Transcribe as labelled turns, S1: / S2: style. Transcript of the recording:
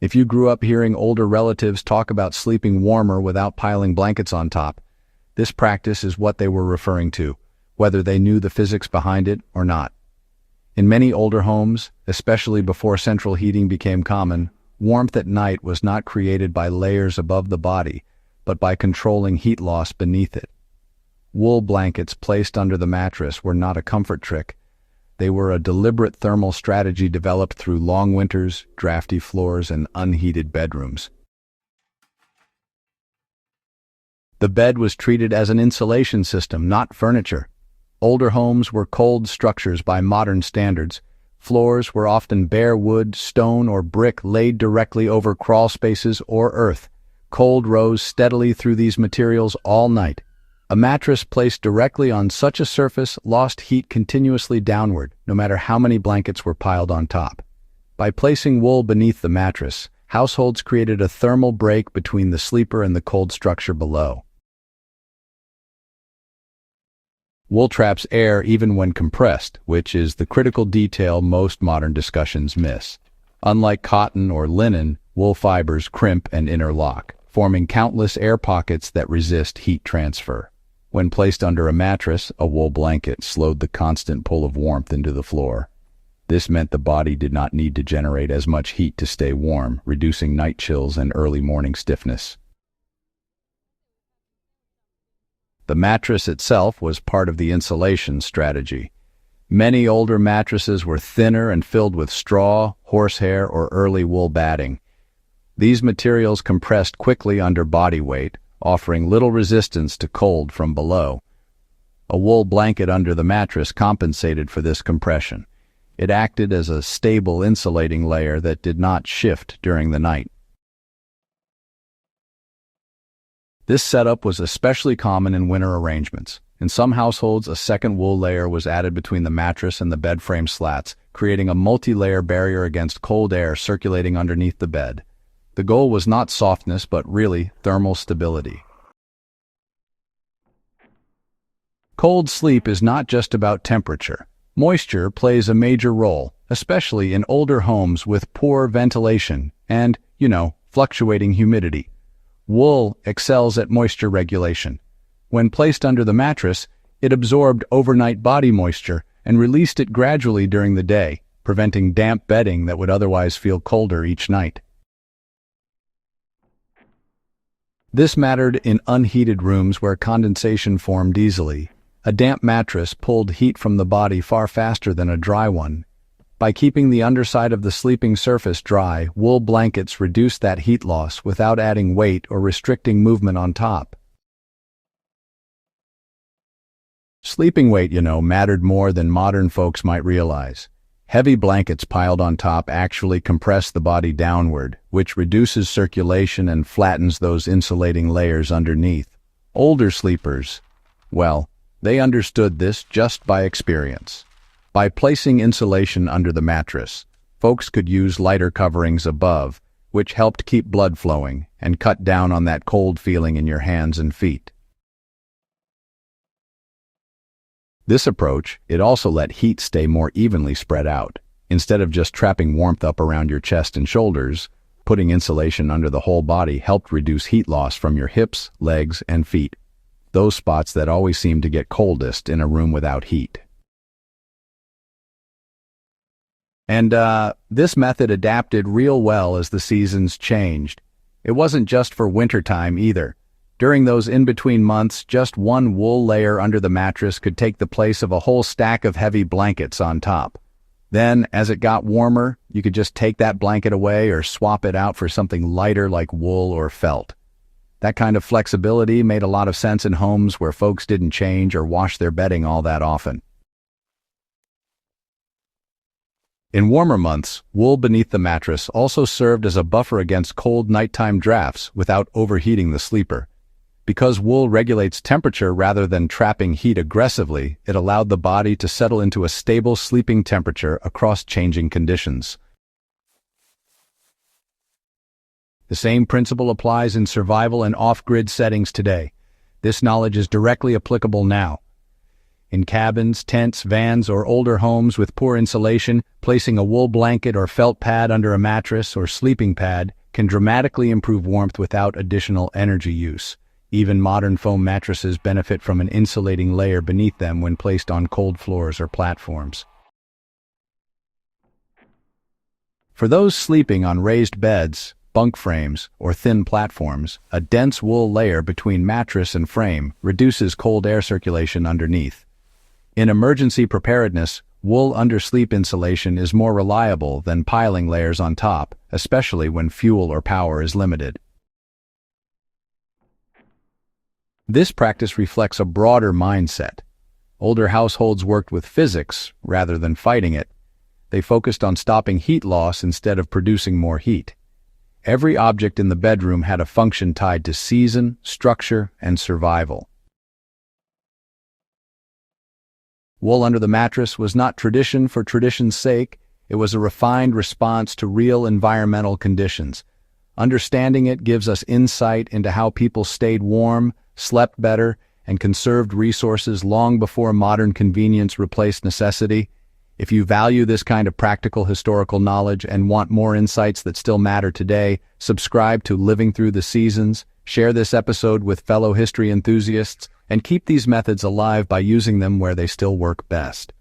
S1: If you grew up hearing older relatives talk about sleeping warmer without piling blankets on top, this practice is what they were referring to, whether they knew the physics behind it or not. In many older homes, especially before central heating became common, warmth at night was not created by layers above the body, but by controlling heat loss beneath it. Wool blankets placed under the mattress were not a comfort trick. They were a deliberate thermal strategy developed through long winters, drafty floors, and unheated bedrooms. The bed was treated as an insulation system, not furniture. Older homes were cold structures by modern standards. Floors were often bare wood, stone, or brick laid directly over crawl spaces or earth. Cold rose steadily through these materials all night. A mattress placed directly on such a surface lost heat continuously downward, no matter how many blankets were piled on top. By placing wool beneath the mattress, households created a thermal break between the sleeper and the cold structure below. Wool traps air even when compressed, which is the critical detail most modern discussions miss. Unlike cotton or linen, wool fibers crimp and interlock, forming countless air pockets that resist heat transfer. When placed under a mattress, a wool blanket slowed the constant pull of warmth into the floor. This meant the body did not need to generate as much heat to stay warm, reducing night chills and early morning stiffness. The mattress itself was part of the insulation strategy. Many older mattresses were thinner and filled with straw, horsehair, or early wool batting. These materials compressed quickly under body weight, offering little resistance to cold from below. A wool blanket under the mattress compensated for this compression. It acted as a stable insulating layer that did not shift during the night. This setup was especially common in winter arrangements. In some households, a second wool layer was added between the mattress and the bed frame slats, creating a multi-layer barrier against cold air circulating underneath the bed. The goal was not softness, but really thermal stability. Cold sleep is not just about temperature. Moisture plays a major role, especially in older homes with poor ventilation and, fluctuating humidity. Wool excels at moisture regulation. When placed under the mattress, it absorbed overnight body moisture and released it gradually during the day, preventing damp bedding that would otherwise feel colder each night. This mattered in unheated rooms where condensation formed easily. A damp mattress pulled heat from the body far faster than a dry one. By keeping the underside of the sleeping surface dry, wool blankets reduced that heat loss without adding weight or restricting movement on top. Sleeping weight, mattered more than modern folks might realize. Heavy blankets piled on top actually compress the body downward, which reduces circulation and flattens those insulating layers underneath. Older sleepers, they understood this just by experience. By placing insulation under the mattress, folks could use lighter coverings above, which helped keep blood flowing and cut down on that cold feeling in your hands and feet. This approach, it also let heat stay more evenly spread out. Instead of just trapping warmth up around your chest and shoulders, putting insulation under the whole body helped reduce heat loss from your hips, legs, and feet, those spots that always seem to get coldest in a room without heat. And this method adapted real well as the seasons changed. It wasn't just for wintertime either. During those in-between months, just one wool layer under the mattress could take the place of a whole stack of heavy blankets on top. Then, as it got warmer, you could just take that blanket away or swap it out for something lighter like wool or felt. That kind of flexibility made a lot of sense in homes where folks didn't change or wash their bedding all that often. In warmer months, wool beneath the mattress also served as a buffer against cold nighttime drafts without overheating the sleeper. Because wool regulates temperature rather than trapping heat aggressively, it allowed the body to settle into a stable sleeping temperature across changing conditions. The same principle applies in survival and off-grid settings today. This knowledge is directly applicable now. In cabins, tents, vans, or older homes with poor insulation, placing a wool blanket or felt pad under a mattress or sleeping pad can dramatically improve warmth without additional energy use. Even modern foam mattresses benefit from an insulating layer beneath them when placed on cold floors or platforms. For those sleeping on raised beds, bunk frames, or thin platforms, a dense wool layer between mattress and frame reduces cold air circulation underneath. In emergency preparedness, wool undersleep insulation is more reliable than piling layers on top, especially when fuel or power is limited. This practice reflects a broader mindset. Older households worked with physics rather than fighting it. They focused on stopping heat loss instead of producing more heat. Every object in the bedroom had a function tied to season, structure, and survival. Wool under the mattress was not tradition for tradition's sake. It was a refined response to real environmental conditions. Understanding it gives us insight into how people stayed warm, slept better, and conserved resources long before modern convenience replaced necessity. If you value this kind of practical historical knowledge and want more insights that still matter today, subscribe to Living Through the Seasons, share this episode with fellow history enthusiasts, and keep these methods alive by using them where they still work best.